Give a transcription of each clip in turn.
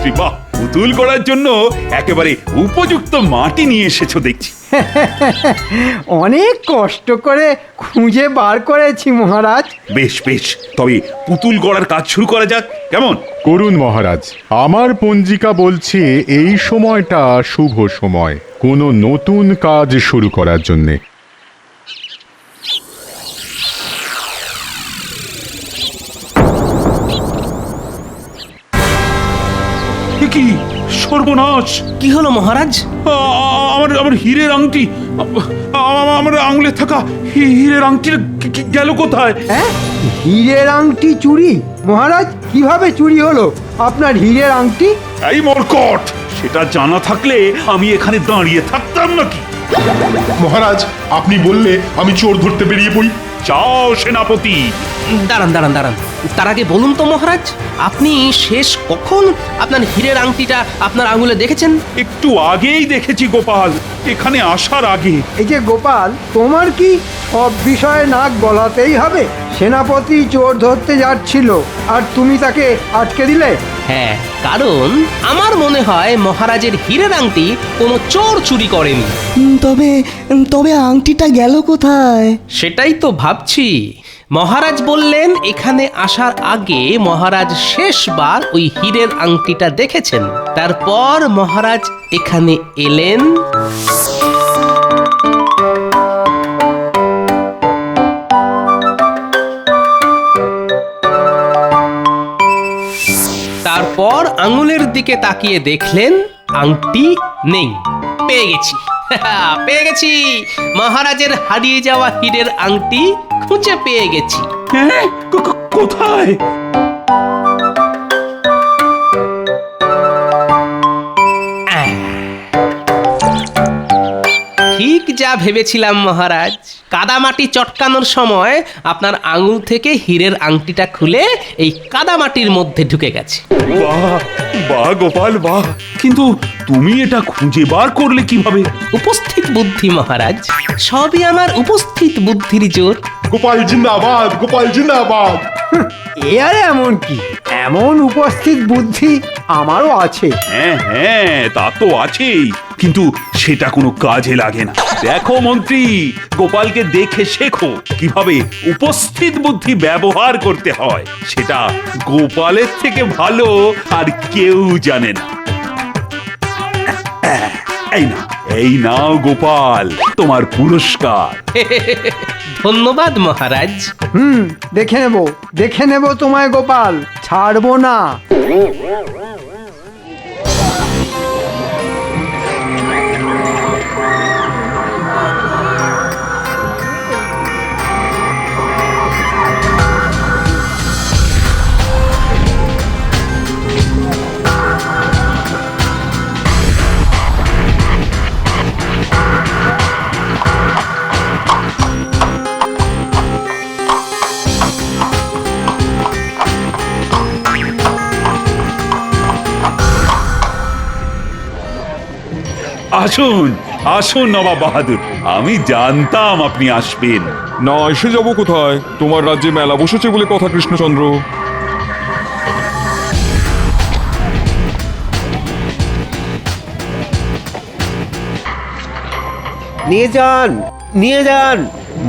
মন্ত্রী, বাহ! পুতুল করার জন্য একেবারে উপযুক্ত মাটি নিয়ে এসেছো দেখছি। অনেক কষ্ট করে খুঁজে বার করেছি মহারাজ। বেশ বেশ, তবে পুতুল গড়ার কাজ শুরু করা যাক, কেমন? করুন মহারাজ, আমার পঞ্জিকা বলছে এই সময়টা শুভ সময় কোনো নতুন কাজ শুরু করার জন্যে। এ কি সর্বনাশ! কি হলো মহারাজ? আমার আমার হীরের আংটি, আমার আঙুলে থাকা হীরের আংটি গেল কোথায়? হ্যাঁ, হীরের আংটি চুরি? মহারাজ, কিভাবে চুরি হলো আপনার হীরের আংটি? এই মরকট, সেটা জানা থাকলে আমি এখানে দাঁড়িয়ে থাকতাম নাকি? মহারাজ, আপনি বললে আমি চোর ধরতে বেরিয়ে পড়ি। যাও সেনাপতি। দাঁড়ান দাঁড়ান দাঁড়ান, তার আগে বলুন তো মহারাজ, আপনি শেষ কখন আপনার হীরের আংটিটা আপনার আঙুলে দেখেছেন? একটু আগেই দেখেছি গোপাল, এখানে আসার আগে। এই যে গোপাল, তোমার কি সব বিষয়ে নাক গলাতেই হবে? সেনাপতি চোর ধরতে যাচ্ছিল আর তুমি তাকে আটকে দিলে? হ্যাঁ, কারণ আমার মনে হয় মহারাজের হীরের আংটি কোনো চোর চুরি করেনি। তবে তবে আংটিটা গেল কোথায়? সেটাই তো ভাবছি। মহারাজ বললেন এখানে আসার আগে মহারাজ শেষবার ওই হীরের আংটিটা দেখেছেন, তারপর মহারাজ এখানে এলেন, তারপর আঙুলের দিকে তাকিয়ে দেখলেন আংটি নেই। পেয়ে গেছি, পেয়ে গেছি, মহারাজের হারিয়ে যাওয়া হীরের আংটি খুঁজে পেয়ে গেছি। হ্যাঁ, কোথায়? ঠিক যা ভেবেছিলাম মহারাজ, কাদামাটি চটকানোর সময় আপনার আঙুল থেকে হীরের আংটিটা খুলে এই কাদামাটির মধ্যে ঢুকে গেছে। বাহ বাহ গোপাল, বাহ! কিন্তু তুমি এটা খুঁজে বার করলে কিভাবে? উপস্থিত বুদ্ধি মহারাজ, সবই আমার উপস্থিত বুদ্ধির জোর। গোপাল জিন্দাবাদ, গোপাল জিন্দাবাদ। এ আর এমন কি, এমন উপস্থিত বুদ্ধি আমারও আছে। হ্যাঁ হ্যাঁ, তা তো আছেই, কিন্তু সেটা কোনো কাজে লাগে না। দেখো মন্ত্রী, গোপালকে দেখে শেখো কিভাবে উপস্থিত বুদ্ধি ব্যবহার করতে হয়। সেটা গোপালের থেকে ভালো আর কেউ জানে না। এই নাও গোপাল, তোমার পুরস্কার। ধন্যবাদ মহারাজ। দেখে নেব তোমায় গোপাল, ছাড়বো না। আসুন আসুন নবাব বাহাদুর, আমি জানতাম আপনি আসবেন। না এসে যাব কোথায়? তোমার রাজ্যে মেলা বসেছে বলে কথা কৃষ্ণচন্দ্র। নিয়ে যান, নিয়ে যান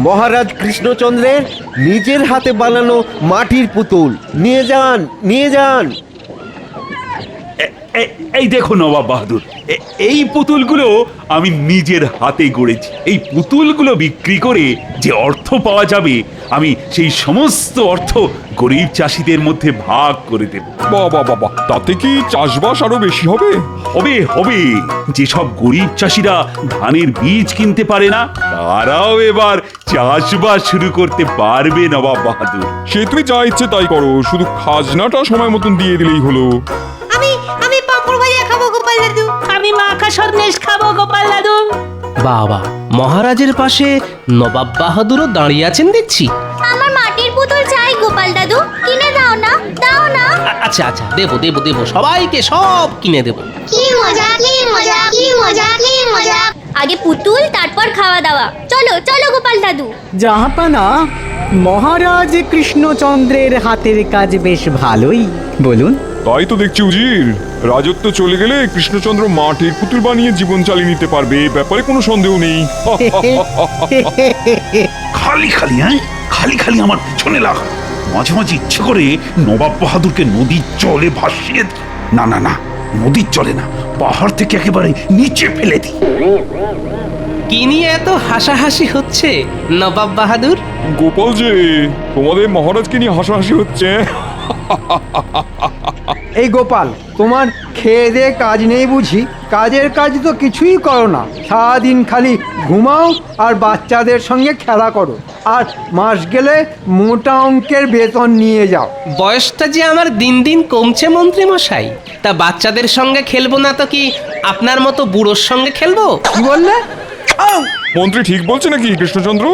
মহারাজ কৃষ্ণচন্দ্রের নিজের হাতে বানানো মাটির পুতুল। নিয়ে যান, নিয়ে যান। এই দেখো নবাব বাহাদুর, এই পুতুলগুলো আমি নিজের হাতে গড়েছি। এই পুতুলগুলো বিক্রি করে যে অর্থ পাওয়া যাবে, আমি সেই সমস্ত অর্থ গরিব চাষিদের মধ্যে ভাগ করে দেব। বাবা বাবা, তাতে কি চাষবাস আরো বেশি হবে? হবে হবে, যেসব গরিব চাষিরা ধানের বীজ কিনতে পারে না, তারাও এবার চাষবাস শুরু করতে পারবে নবাব বাহাদুর। সে তুমি যা ইচ্ছে তাই করো, শুধু খাজনাটা সময় মতন দিয়ে দিলেই হলো। আমি পাঁপড় ভাজা খাবো গোপাল দাদু। আমি মাখা সন্দেশ খাবো গোপাল দাদু। বাবা, মহারাজের পাশে নবাব বাহাদুরও দাঁড়িয়ে আছেন দেখছি। আমার মাটির পুতুল চাই গোপাল দাদু, কিনে দাও না, দাও না। আচ্ছা আচ্ছা, দেবো দেবো দেবো, সবাইকে সব কিনে দেবো। কি মজা, কি মজা, কি মজা, কি মজা। আগে পুতুল, তারপর খাওয়া দাওয়া। চলো চলো গোপাল দাদু। জাহাপানা, মহারাজ কৃষ্ণচন্দ্রের হাতের কাজ বেশ ভালোই, বলুন। তাই তো দেখছি উজির, রাজত্ব চলে গেলে কৃষ্ণচন্দ্র মাটির পুতুল বানিয়ে জীবন চালিয়ে নিতে পারবে, এ ব্যাপারে কোনো সন্দেহ নেই। খালি খালি খালি খালি আমার পিছনে লাগা। মাঝে মাঝে ইচ্ছে করে নবাব বাহাদুরকে নদীর জলে ভাসিয়ে দিই। না না না, নদীর জলে না, পাহাড় থেকে একেবারে নিচে ফেলে দিই। কি নিয়ে এত হাসাহাসি হচ্ছে নবাব বাহাদুর? গোপাল যে, তোমাদের মহারাজকে নিয়ে হাসাহাসি হচ্ছে। এই গোপাল, তোমার খেয়ে দিয়ে কাজ নেই বুঝি? কাজের কাজ তো কিছুই করো না, সারাদিন খালি ঘুমাও আর বাচ্চাদের সঙ্গে খেলা করো, আর মাস গেলে মোটা অঙ্কের বেতন নিয়ে যাও। বয়সটা যে আমার দিন দিন কমছে মন্ত্রী মশাই, তা বাচ্চাদের সঙ্গে খেলবো না তো কি আপনার মতো বুড়োর সঙ্গে খেলবো? কি বললে? আউ! মন্ত্রী ঠিক বলছে নাকি কৃষ্ণচন্দ্র?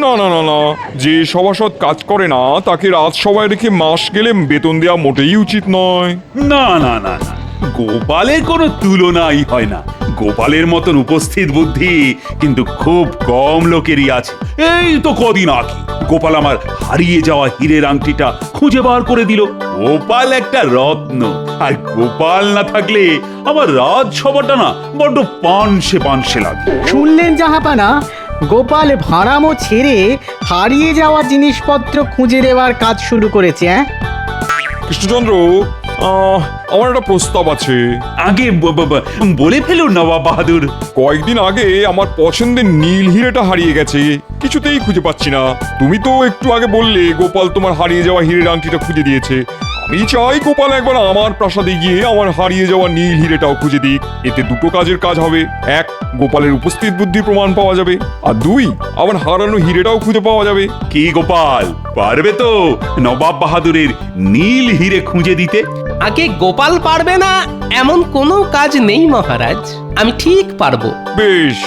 না না না না, যে সভাসদ কাজ করে না তাকে রাজসভায় রেখে মাস গেলে বেতন দেওয়া মোটেই উচিত নয়। না না না না, গোপালের কোনো তুলনাই হয় না। গোপালের মতন উপস্থিত বুদ্ধি কিন্তু খুব কম লোকেরই আছে। এই তো কদিন আগে গোপাল আমার হারিয়ে যাওয়া হীরের আংটিটা খুঁজে বার করে দিল। গোপাল একটা রত্ন, আর গোপাল না থাকলে আমার রাজসভাটা না বড্ড পানসে পানসে লাগে। শুনলেন জাহাপানা, গোপাল ভাড়ামো ছেড়ে হারিয়ে যাওয়া জিনিসপত্র খুঁজে দেওয়ার কাজ শুরু করেছে। কৃষ্ণচন্দ্র, আমার একটা প্রস্তাব আছে। আগে বলে ফেলুন নবাব বাহাদুর। কয়েকদিন আগে আমার পছন্দের নীল হিরেটা হারিয়ে গেছে, কিছুতেই খুঁজে পাচ্ছি না। তুমি তো একটু আগে বললে গোপাল তোমার হারিয়ে যাওয়া হীরের আংটিটা খুঁজে দিয়েছে। আমি চাই গোপাল একবার আমার প্রাসাদে গিয়ে আমার হারিয়ে যাওয়া নীল হিরেটাও খুঁজে দিক। এতে দুটো কাজের কাজ হবে। এক, গোপালের উপস্থিত বুদ্ধির প্রমাণ পাওয়া যাবে, আর দুই, আমার হারানো হিরেটাও খুঁজে পাওয়া যাবে। কি গোপাল, পারবে তো নবাব বাহাদুরের নীল হিরে খুঁজে দিতে? আগে গোপাল পারবে না এমন কোনো কাজ নেই মহারাজ, আমি ঠিক পারবো। বেশ,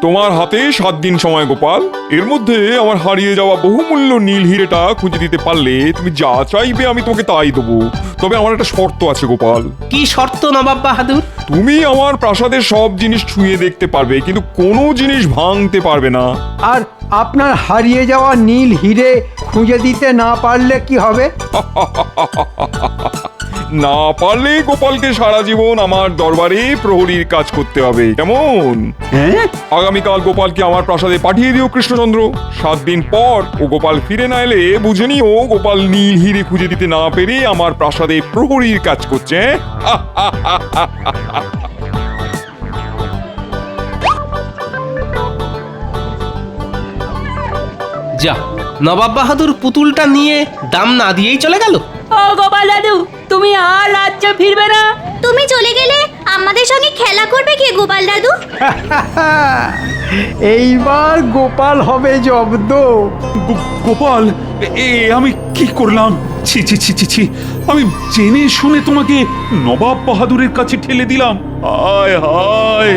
তোমার হাতে 7 দিন সময় গোপাল। এর মধ্যে আমার হারিয়ে যাওয়া বহুমূল্য নীল হিরেটা খুঁজে দিতে পারলে তুমি যা চাইবে আমি তোমাকে তাই দেবো। তবে আমার একটা শর্ত আছে গোপাল। কি শর্ত নবাব বাহাদুর? তুমি আমার প্রাসাদের সব জিনিস ছুঁয়ে দেখতে পারবে, কিন্তু কোনো জিনিস ভাঙতে পারবে না। আর আপনার হারিয়ে যাওয়া নীল হিরে খুঁজে দিতে না পারলে কি হবে? না পারলে গোপালকে সারা জীবন আমার দরবারে প্রহরীর কাজ করতে হবে, কেমন? হ্যাঁ, আগামীকাল গোপালকে আমার প্রাসাদে পাঠিয়ে দিও কৃষ্ণচন্দ্র। 7 দিন পর ও গোপাল ফিরে না এলে বুঝে নিও গোপাল নীল হিরে খুঁজে দিতে না পেরে আমার প্রাসাদে প্রহরীর কাজ করছে। যা, নবাব বাহাদুর পুতুলটা নিয়ে দাম না দিয়েই চলে গেল। ও গোপাল দাদু, তুমি আর রাজ্যে ফিরবে না? তুমি চলে গেলে আমাদের সঙ্গে খেলা করবে কে গোপাল দাদু? এইবার গোপাল হবে জব্দ। গোপাল, আমি কি করলাম? ছি ছি ছি ছি ছি, আমি জেনে শুনে তোমাকে নবাব বাহাদুরের কাছে ঠেলে দিলাম। হায় হায়।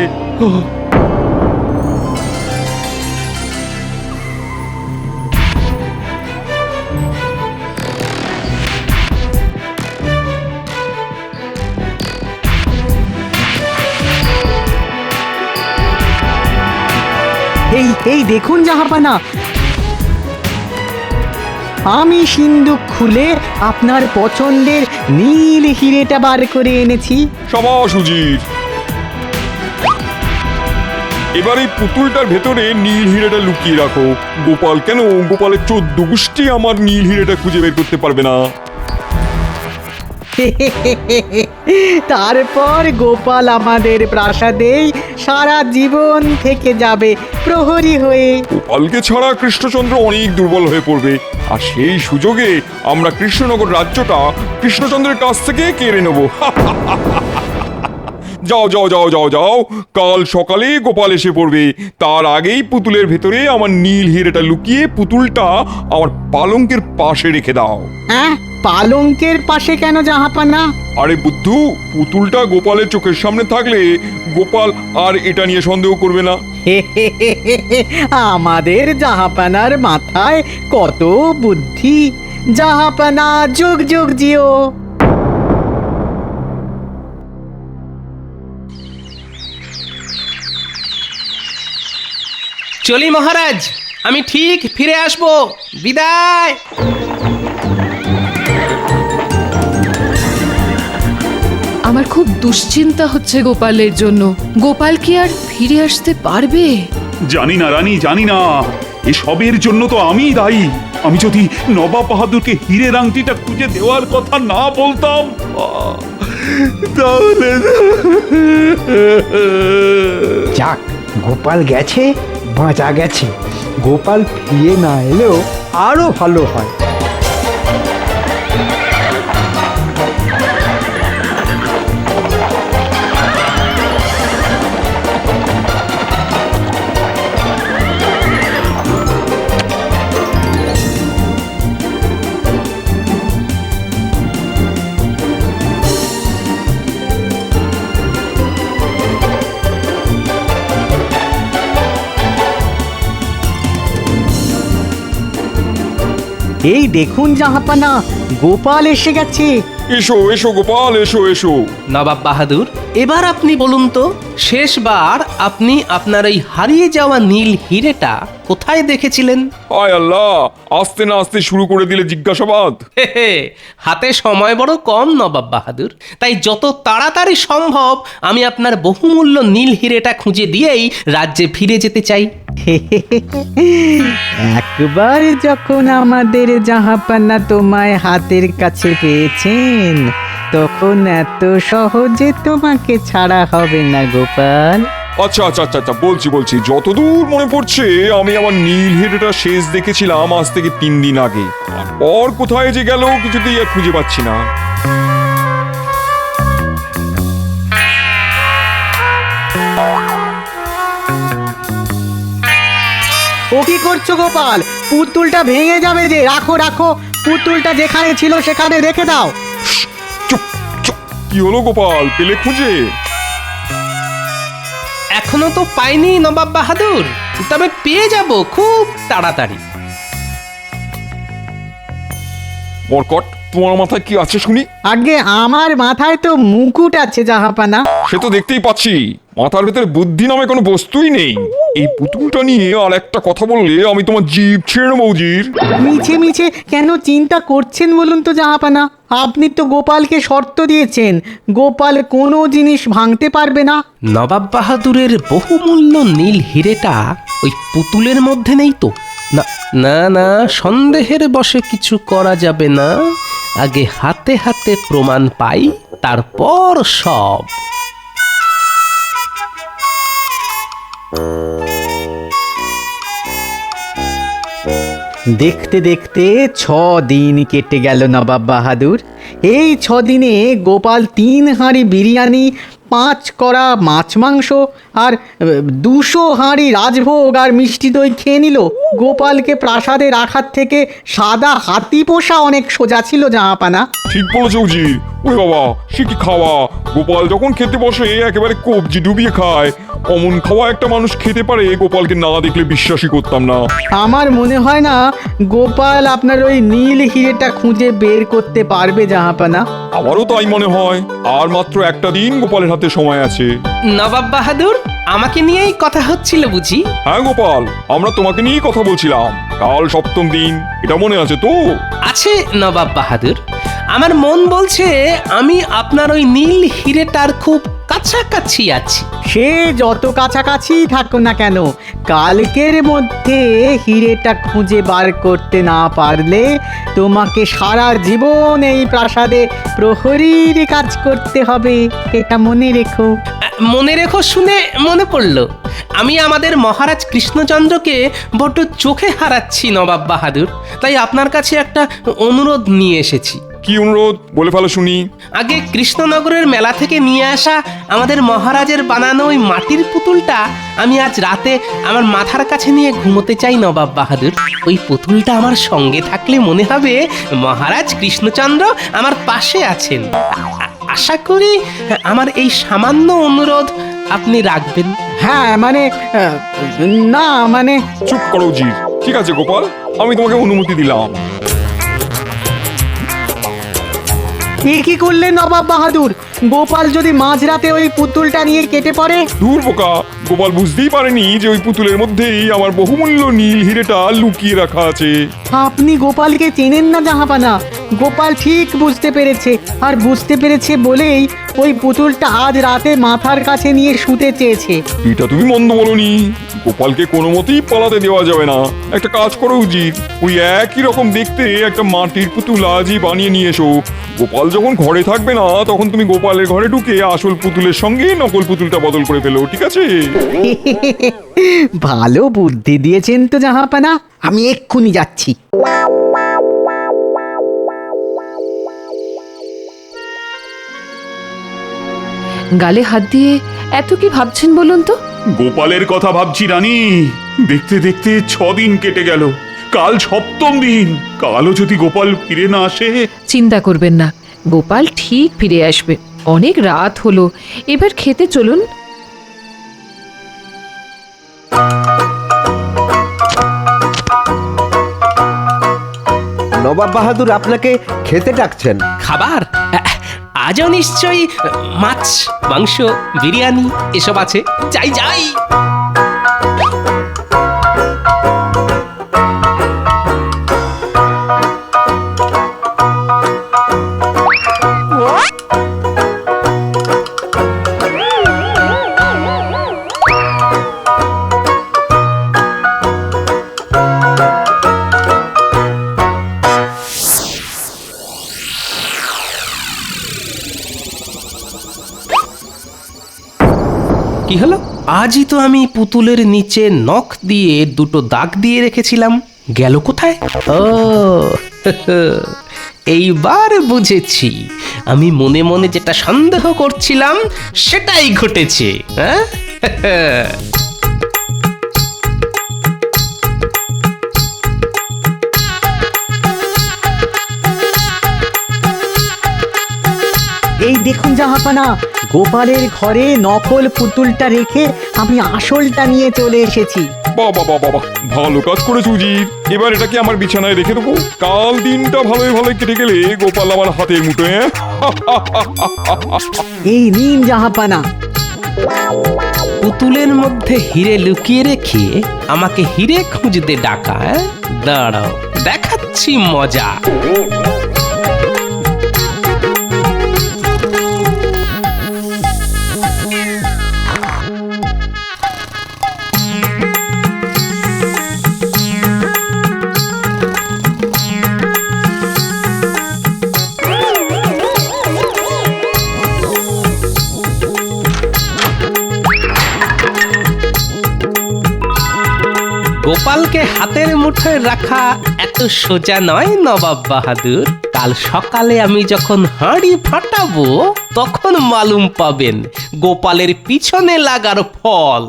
এই দেখুন জাহাপানা, আমি সিন্দুক খুলে আপনার পছন্দের নীল হিরেটা বার করে এনেছি। সাবাস উজির। এবার এই পুতুলটার ভেতরে নীল হিরেটা লুকিয়ে রাখো। গোপাল কেন, গোপালের 14 গোষ্ঠী আমার নীল হিরেটা খুঁজে বের করতে পারবে না। তারপর গোপাল আমাদের প্রাসাদেই সারা জীবন থেকে যাবে প্রহরী হয়ে। গোপালকে ছাড়া কৃষ্ণচন্দ্র অনেক দুর্বল হয়ে পড়বে, আর সেই সুযোগে আমরা কৃষ্ণনগর রাজ্যটা কৃষ্ণচন্দ্রের কাছ থেকে কেড়ে নেব। যাও যাও যাও যাও যাও, কাল সকালে গোপাল এসে পড়বে। তার আগেই পুতুলের ভেতরে আমার নীল হিরেটা লুকিয়ে পুতুলটা আমার পালঙ্কের পাশে রেখে দাও। হ্যাঁ, পালঙ্কের পাশে কেন জাহাপানা? আরে বুদ্ধু, পুতুলটা গোপালের চোখের সামনে থাকলে গোপাল আর এটা নিয়ে সন্দেহ করবে না। আমাদের জাহাপানার মাথায় কত বুদ্ধি। জাহাপানা যুগ যুগ জিও। চলি মহারাজ, আমি ঠিক ফিরে আসবো। বিদায়। আমার খুব দুশ্চিন্তা হচ্ছে গোপালের জন্য। গোপাল কি আর ফিরে আসতে পারবে? জানি না রানী, জানি না। এসবের জন্য তো আমিই দায়ী। আমি যদি নবাব বাহাদুরকে হীরের আংটিটা খুঁজে দেওয়ার কথা না বলতাম, তাহলে যাক, গোপাল গেছে, বাঁচা গেছে। গোপাল ফিরে না এলেও আরো ভালো হয়। এই দেখুন জাহাপানা, গোপাল এসে গেছে। এসো এসো গোপাল, এসো এসো। নবাব বাহাদুর, এবার আপনি বলুন তো, শেষবার আপনি আপনার এই হারিয়ে যাওয়া নীল হিরেটা কোথায় দেখেছিলেন? হায় আল্লাহ, আস্তে না আস্তে শুরু করে দিলে জিজ্ঞাসাবাদ। হে হে, হাতে সময় বড় কম নবাব বাহাদুর, তাই যত তাড়াতাড়ি সম্ভব আমি আপনার বহুমূল্য নীল হিরেটা খুঁজে দিয়েই রাজ্যে ফিরে যেতে চাই। একবার যখন আমাদের জাহাপানা তোমায় হাতের কাছে পেয়েছেন, তখন এত সহজে তোমাকে ছাড়া হবে না গোপাল। আচ্ছা আচ্ছা আচ্ছা আচ্ছা, বলছি যতদূর মনে পড়ছে আমি আমার নীল হিরেটা শেষ দেখেছিলাম আজ থেকে 3 দিন আগে। আর কোথায় যে গেল কিছুতেই আর খুঁজে পাচ্ছি না। ও কি করছো গোপাল? পুতুলটা ভেঙে যাবে যে, রাখো রাখো, পুতুলটা যেখানে ছিল সেখানে রেখে দাও। চুপ চুপ, কি হলো গোপাল, পেলে খুঁজে? এখনো তো পাইনি নবাব বাহাদুর, তবে পেয়ে যাব খুব তাড়াতাড়ি। বরকট, তোমার মাথায় কি আছে শুনি? আগে আমার মাথায় তো মুকুট আছে জাহাপানা। সে তো দেখতেই পাচ্ছি, মাথার ভেতরে বুদ্ধি নামে কোনো বস্তুই নেই। এই পুতুলটা নিয়ে আর একটা কথা বললে আমি তোমার জিভ ছেড়ে নেবো উজির। মিছে মিছে কেন চিন্তা করছেন বলুন তো জাহাপানা? আপনি তো গোপালকে শর্ত দিয়েছেন, গোপাল কোনো জিনিস ভাঙতে পারবে না। নবাব বাহাদুরের বহুমূল্য নীল হিরেটা ওই পুতুলের মধ্যে নেই তো? না না না, সন্দেহের বশে কিছু করা যাবে না। আগে হাতে হাতে প্রমাণ পাই, তারপর সব। দেখতে দেখতে 6 দিন কেটে গেল নবাব বাহাদুর। এই 6 দিনে গোপাল 3 হাঁড়ি বিরিয়ানি, 5 কড়া মাছ মাংস আর 200 হাঁড়ি রাজভোগ আর মিষ্টি দই খেয়ে নিল। গোপালকে প্রাসাদে রাখার থেকে সাদা হাতি পোষা অনেক সোজা ছিল জাহাপানা। ঠিক বলেছো উজির। ওই বাবা, সে কি খাওয়া! গোপাল যখন খেতে বসে একেবারে কবজি ডুবিয়ে খায়। অমন খাওয়া একটা মানুষ খেতে পারে, গোপালকে না দেখলে বিশ্বাসই করতাম না। আমার মনে হয় না গোপাল আপনার ওই নীল হিরেটা খুঁজে বের করতে পারবে জাহাপানা। আমারও তাই মনে হয়। আর মাত্র একটা দিন গোপালের হাতে সময় আছে। নবাব বাহাদুর, আমাকে নিয়েই কথা হচ্ছিল বুঝি? হ্যাঁ গোপাল, আমরা তোমাকে নিয়েই কথা বলছিলাম। কাল 7ম দিন, এটা মনে আছে তো? আছে নবাব বাহাদুর, আমার মন বলছে আমি আপনার ওই নীল হিরেটার খুব কাছাকাছি আছি। সে যত কাছাকাছি থাকো না কেন, কালকের মধ্যে হিরেটা খুঁজে বার করতে না পারলে তোমাকে সারা জীবন এই প্রাসাদে প্রহরীর কাজ করতে হবে, এটা মনে রেখো। মনে রেখো শুনে মনে পড়লো, আমি আমাদের মহারাজ কৃষ্ণচন্দ্রকে বড্ড চোখে হারাচ্ছি নবাব বাহাদুর, তাই আপনার কাছে একটা অনুরোধ নিয়ে এসেছি। কি অনুরোধ, বলে ফেলো শুনি। আগে কৃষ্ণনগরের মেলা থেকে নিয়ে আসা আমাদের মহারাজের বানানো ওই মাটির পুতুলটা আমি আজ রাতে আমার মাথার কাছে নিয়ে ঘুমোতে চাই নবাব বাহাদুর। ওই পুতুলটা আমার সঙ্গে থাকলে মনে হবে মহারাজ কৃষ্ণচন্দ্র আমার পাশে আছেন। আশা করি আমার এই সামান্য অনুরোধ আপনি রাখবেন। হ্যাঁ মানে না মানে। চুপ করো জি। ঠিক আছে গোপাল, আমি তোমাকে অনুমতি দিলাম। এ কি করলেন নবাব বাহাদুর? গোপাল যদি মাঝরাতে ওই পুতুলটা নিয়ে কেটে পড়ে? দূর বোকা, গোপাল বুঝতেই পারেনি যে ওই পুতুলের মধ্যেই আমার বহুমূল্য নীল হিরেটা লুকিয়ে রাখা আছে। আপনি গোপালকে চেনেন না জাহাপানা। গোপাল ঠিক বুঝতে পেরেছে, আর বুঝতে পেরেছে বলেই ওই পুতুলটা আজ রাতে মাথার কাছে নিয়ে শুতে চেয়েছে। এটা তুমি মন্দ বলনি। গোপালকে কোনো মতেই পালাতে দেওয়া যাবে না। একটা কাজ করো উচিত, ওই একই রকম দেখতে একটা মাটির পুতুল আজই বানিয়ে নিয়ে এসো। গোপাল যখন ঘরে থাকবে না তখন তুমি গোপালের ঘরে ঢুকে আসল পুতুলের সঙ্গে নকল পুতুলটা বদল করে ফেলো, ঠিক আছে? ভালো বুদ্ধি দিয়েছেন তো জাহাপানা, আমি এক্ষুনি যাচ্ছি। গালে হাত দিয়ে এত কি ভাবছেন বলুন তো? গোপালের কথা ভাবছি রানী। দেখতে দেখতে 6 দিন কেটে গেল, কাল 7ম দিন। কালও যদি গোপাল ফিরে না আসে। চিন্তা করবেন না, গোপাল ঠিক ফিরে আসবে। অনেক রাত হলো, এবার খেতে চলুন। নবাব বাহাদুর আপনাকে খেতে ডাকছেন। খাবার আজও নিশ্চয়ই মাছ, মাংস, বিরিয়ানি এসব আছে। যাই যাই। কি হলো? আজই তো আমি পুতুলের নিচে নখ দিয়ে 2টো দাগ দিয়ে রেখেছিলাম, গেল কোথায়? ও এইবার বুঝেছি, আমি মনে মনে যেটা সন্দেহ করছিলাম সেটাই ঘটেছে। হ্যাঁ, এই দেখুন জাহাপানা, গোপালের ঘরে নকল পুতুলটা রেখে আমি আসলটা নিয়ে চলে এসেছি। বাবা বাবা বাবা, ভালো কাজ করেছো উজির। এবার এটাকে আমার বিছানায় রেখে দেবো। কাল দিনটা ভালোই ভালোই কেটে গেলে গোপাল আমার হাতের মুঠোয়। এই নিন জাহাপানা। পুতুলের মধ্যে হিরে লুকিয়ে রেখে আমাকে হিরে খুঁজতে ডাকা। দাঁড়াও, দেখাচ্ছি মজা। গোপালকে হাতের মুঠোয় রাখা এত সোজা নয় নবাব বাহাদুর। কাল সকালে আমি যখন হাঁড়ি ফাটাবো তখন মালুম পাবেন গোপালের পিছনে লাগার ফল।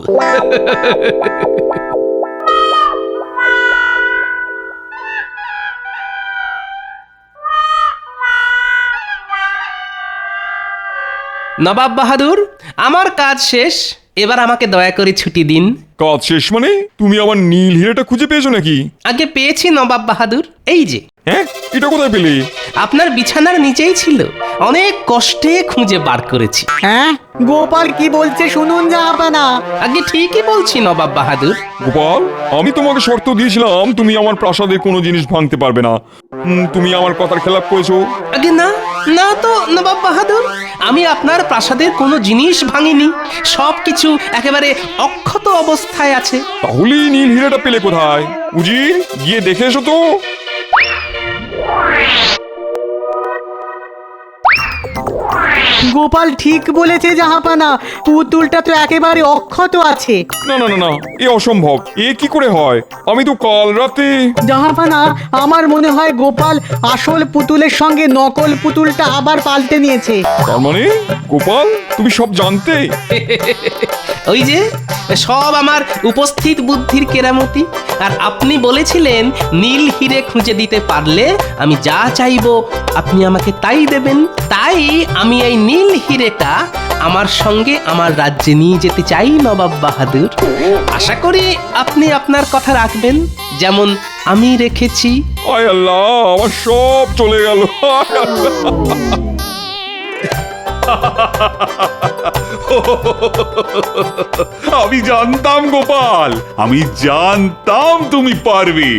নবাব বাহাদুর, আমার কাজ শেষ, এবার আমাকে দয়া করে ছুটি দিন। কাজ শেষ মানে? তুমি আমার নীল হিরেটা খুঁজে পেয়েছো নাকি? আগে পেয়েছি নবাব বাহাদুর, এই যে। হ্যাঁ, এটা কোথায় পেলে? আপনার বিছানার নিচেই ছিল, অনেক কষ্টে খুঁজে বার করেছি। হ্যাঁ, গোপাল কি বলছে শুনুন জাহাপানা। আগে ঠিকই বলছি নবাব বাহাদুর। গোপাল, আমি তোমাকে শর্ত দিয়েছিলাম তুমি আমার প্রাসাদের কোনো জিনিস ভাঙতে পারবে না। তুমি আমার কথার খেলাপ করেছো। আগে না, না তো নবাব বাহাদুর, আমি আপনার প্রাসাদের কোনো জিনিস ভাঙিনি। সবকিছু একেবারে অক্ষত অবস্থায় আছে। তাহলে নীল হিরেটা পেলে কোথায়? উজির, গিয়ে দেখে এসো তো। গোপাল ঠিক বলেছে জাহাপানা, পুতুলটা তো একেবারে অক্ষত আছে। না না না না, এ অসম্ভব। এ কি করে হয়? আমি তো কাল রাতে। জাহাপানা, আমার মনে হয় গোপাল আসল পুতুলের সঙ্গে নকল পুতুলটা আবার পাল্টে নিয়েছে। তার মানে গোপাল, তুমি সব জানতে? ওই যে সব আমার উপস্থিত বুদ্ধির কেরামতি। আর আপনি বলেছিলেন নীল হিরে খুঁজে দিতে পারলে আমি যা চাইবো আপনি আমাকে তাই দেবেন। তাই আমি এই নীল হিরেটা আমার সঙ্গে আমার রাজ্যে নিয়ে যেতে চাই নবাব বাহাদুর। আশা করি আপনি আপনার কথা রাখবেন, যেমন আমি রেখেছি। আয় আল্লাহ, আমার সব চলে গেল। আমি জানতাম গোপাল, আমি জানতাম তুমি পারবে।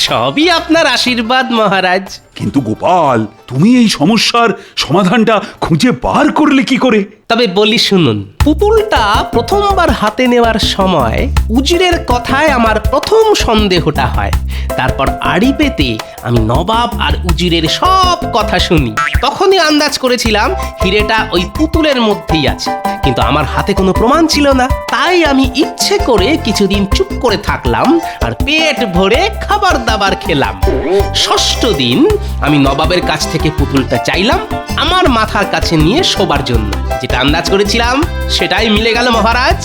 সবই আপনার আশীর্বাদ মহারাজ। কিন্তু গোপাল, তুমি এই সমস্যার সমাধানটা খুঁজে বার করলে কি করে? তবে বলি শুনুন, পুতুলটা প্রথমবার হাতে নেওয়ার সময় উজিরের কথায় আমার প্রথম সন্দেহটা হয়। তারপর আড়ি পেতে আমি নবাব আর উজিরের সব কথা শুনি। তখনই আন্দাজ করেছিলাম হিরেটা ওই পুতুলের মধ্যেই আছে, কিন্তু আমার হাতে কোনো প্রমাণ ছিল না। তাই আমি ইচ্ছে করে কিছুদিন চুপ করে থাকলাম আর পেট ভরে খাবার দাবার খেলাম। ষষ্ঠ দিন আমি নবাবের কাছ থেকে পুতুলটা চাইলাম আমার মাথার কাছে নিয়ে শোবার জন্য। যেটা আন্দাজ করেছিলাম সেটাই মিলে গেল মহারাজ।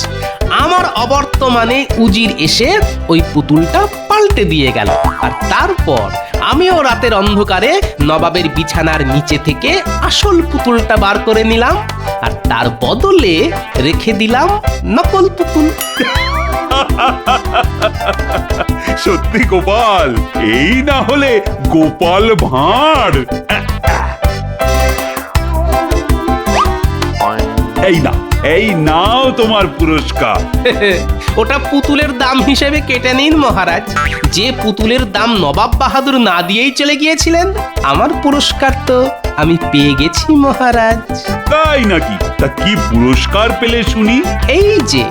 আমার অবর্তমানে উজির এসে ওই পুতুলটা পাল্টে দিয়ে গেল। আর তারপর আমিও রাতের অন্ধকারে নবাবের বিছানার নিচে থেকে আসল পুতুলটা বার করে নিলাম, আর তার বদলে রেখে দিলাম নকল পুতুল। সত্যি গোপাল, এই না হলে গোপাল ভাঁড়। এই নাও তোমার পুরস্কার। ওটা পুতুলের দাম হিসেবে কেটে নিন মহারাজ। যে পুতুলের দাম নবাব বাহাদুর না দিয়েই চলে গিয়েছিলেন, আমার পুরস্কার তো আমি পেয়ে গেছি মহারাজ। তাই নাকি? তা কি পুরস্কার পেলে শুনি? এই যে